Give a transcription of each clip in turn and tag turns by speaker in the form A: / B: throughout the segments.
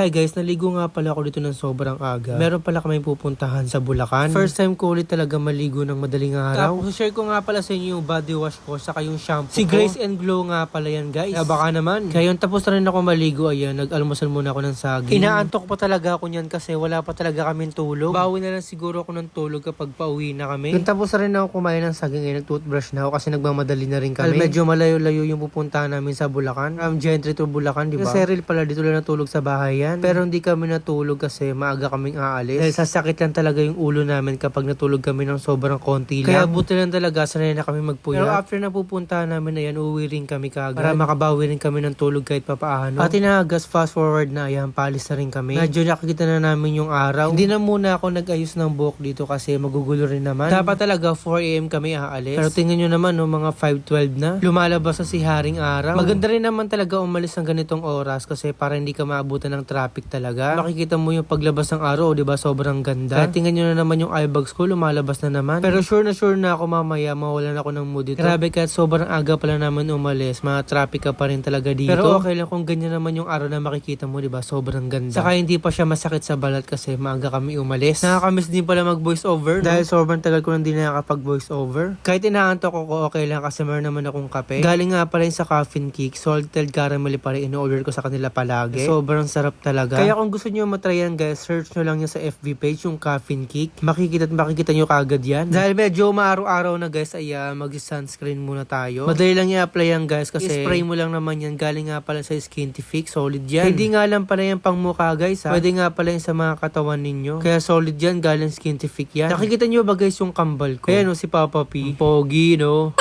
A: Hi guys, naligo nga pala ako dito ng sobrang aga. Meron pala kami pupuntahan sa Bulacan. First time ko ulit talaga maligo ng madaling araw. Tapos share ko nga pala sa inyo yung body wash ko saka yung shampoo si Grace and Glow nga pala yan guys. Baka naman. Kaya yung tapos na rin ako maligo, ayan, nag-almusal muna ako ng saging. Inaantok pa talaga ako niyan kasi wala pa talaga kaming tulog. Bawi na lang siguro ako ng tulog kapag pauwi na kami. Yung tapos na rin ako kumain ng saging, nag-toothbrush na ako kasi nagmamadali na rin kami. Medyo malayo-layo yung pupuntahan namin sa Bulacan. Gentry to Bulacan, di ba? Kasi real pala dito lang natulog sa bahay yan. Pero hindi kami natulog kasi maaga kaming aalis. Dahil sasakit lang talaga yung ulo namin kapag natulog kami ng sobrang konti lang. Kaya buti lang talaga, sanay na kami magpuyat. Pero after na pupuntahan namin na yan, uuwi rin kami kaagad. Para makabawi rin kami ng tulog kahit papaano. At inagas fast forward na, ayan, palis na rin kami. Medyo nakikita na namin yung araw. Hindi na muna ako nag-ayos ng buhok dito kasi magugulo rin naman. Dapat talaga 4 AM kami aalis. Pero tingnan nyo naman, no, mga 5:12 na. Lumalabas na si Haring Araw. Maganda rin naman talaga umalis ng ganitong oras kasi para hindi ka maabutan ng traffic talaga. Makikita mo yung paglabas ng araw, di ba? Sobrang ganda. Kaya tingnan nyo na naman yung eyebags ko, lumalabas na naman. Pero sure na ako mamaya, mawalan ako ng mood dito. Grabe, kahit sobrang aga pala naman umalis, mga traffic ka pa rin talaga dito. Pero okay lang kung ganyan naman yung araw na makikita mo, di ba? Sobrang ganda. Saka hindi pa siya masakit sa balat kasi maaga kami umalis. Nakakamiss din pala mag voice over, no? Dahil sobrang tagal ko nang di nakakapag voice over. Kahit inaantok ako, okay lang kasi meron naman akong kape. Galing nga pala yung sa Coffin Kick, salted caramel pa rin in-order ko sa kanila palagi. Sobrang sarap talaga. Kaya kung gusto nyo matry yan guys, search nyo lang yan sa FB page, yung Coffin Kick. Makikita nyo kagad yan. Dahil medyo maaraw-araw na guys, ay mag-sunscreen muna tayo. Madali lang i-apply yan guys kasi spray mo lang naman yan. Galing nga pala sa Skintific, solid yan. Hindi nga lang pala yan pang mukha guys ha. Pwede nga pala yan sa mga katawan ninyo. Kaya solid yan, galing Skintific yan. Nakikita nyo ba guys yung kambal ko? Kaya no, si Papa P. Pogi no.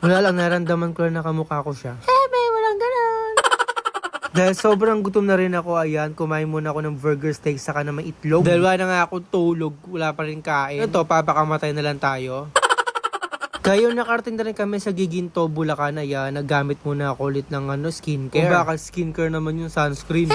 A: Wala lang, naramdaman ko lang nakamukha ko siya. Dahil sobrang gutom na rin ako, ayan, kumain muna ako ng burger steak saka naman itlog. Dahil wala na nga ako tulog, wala pa rin kain. Ito, papakamatay na lang tayo. Kaya nakarating na rin kami sa Giginto, Bulacan, ayan, naggamit muna ako ulit ng skincare. O baka skincare naman yung sunscreen.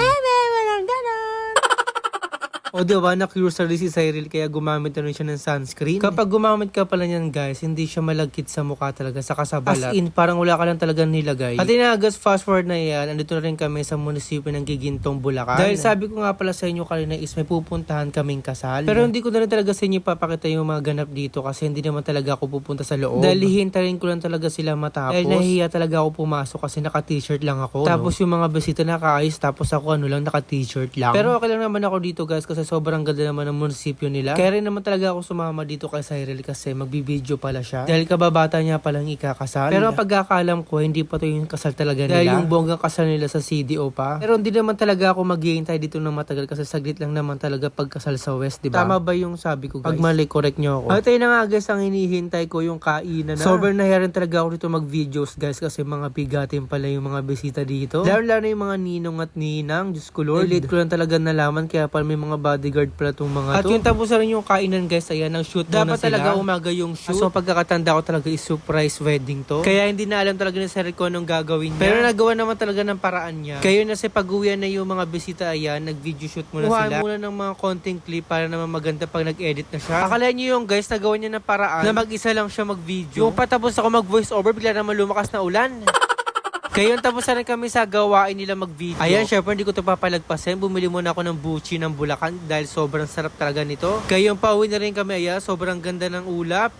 A: O diba, na-cure sa si Cyril kaya gumamit na rin siya ng sunscreen. Kapag gumamit ka pala niyan guys, hindi siya malagkit sa mukha talaga, saka sa balat. As in, parang wala ka lang talaga nilagay. At inagas fast forward na yan, andito na rin kami sa munisipyo ng Gigintong, Bulacan. Dahil sabi ko nga pala sa inyo kanina is may pupuntahan kaming kasal. Pero hindi ko na rin talaga sa inyo papakita yung mga ganap dito kasi hindi naman talaga ako pupunta sa loob. Dahil hihintayin ko lang talaga sila matapos. Dahil nahihiya talaga ako pumasok kasi naka-t-shirt lang ako. Tapos yung mga bisita nakaayos, tapos ako lang naka-t-shirt lang. Pero okay lang naman ako dito guys kasi sobrang ganda naman ng munisipyo nila. Kaya rin naman talaga ako sumama dito kay Cyril kasi magbibideo pala siya. Dahil kababata niya palang ikakasal. Pero ang pagkakalam ko, hindi pa to yung kasal talaga nila. Dahil yung bonggang kasal nila sa CDO pa. Pero hindi naman talaga ako maghihintay dito ng matagal kasi saglit lang naman talaga pagkasal sa West, diba? Tama ba yung sabi ko guys? Pag mali, correct nyo ako. At na nga guys, ang hinihintay ko yung kainan na. Sobrang nahiya rin talaga ako dito mag-videos guys kasi mga bigatin pala yung mga bisita dito. Lalo yung mga ninong at ninang. Diyos ko Lord. Late ko lang talaga nalaman kaya pala may mga bodyguard pala itong mga to. At yung tapos na rin yung kainan guys, ayan, ang shoot dapat talaga umaga yung shoot. So pagkakatanda ko talaga is surprise wedding to. Kaya hindi na alam talaga ni Sir ko anong gagawin niya. Pero nagawa naman talaga ng paraan niya. Kaya na sa pag-uwian na yung mga bisita, ayan, nag-video shoot muna sila. Muna ng mga konting clip para naman maganda pag nag-edit na siya. Akala niyo yung guys, nagawa niya ng paraan na mag-isa lang siya mag-video. Yung patapos ako mag-voice over, bigla naman lumakas na ulan. Kaya yung tapos na rin kami sa gawain nila mag-video. Ayan, syempre hindi ko ito papalagpasin. Bumili muna ako ng buchi ng Bulacan dahil sobrang sarap talaga nito. Kaya yung pauwi na rin kami, ayan, sobrang ganda ng ulap.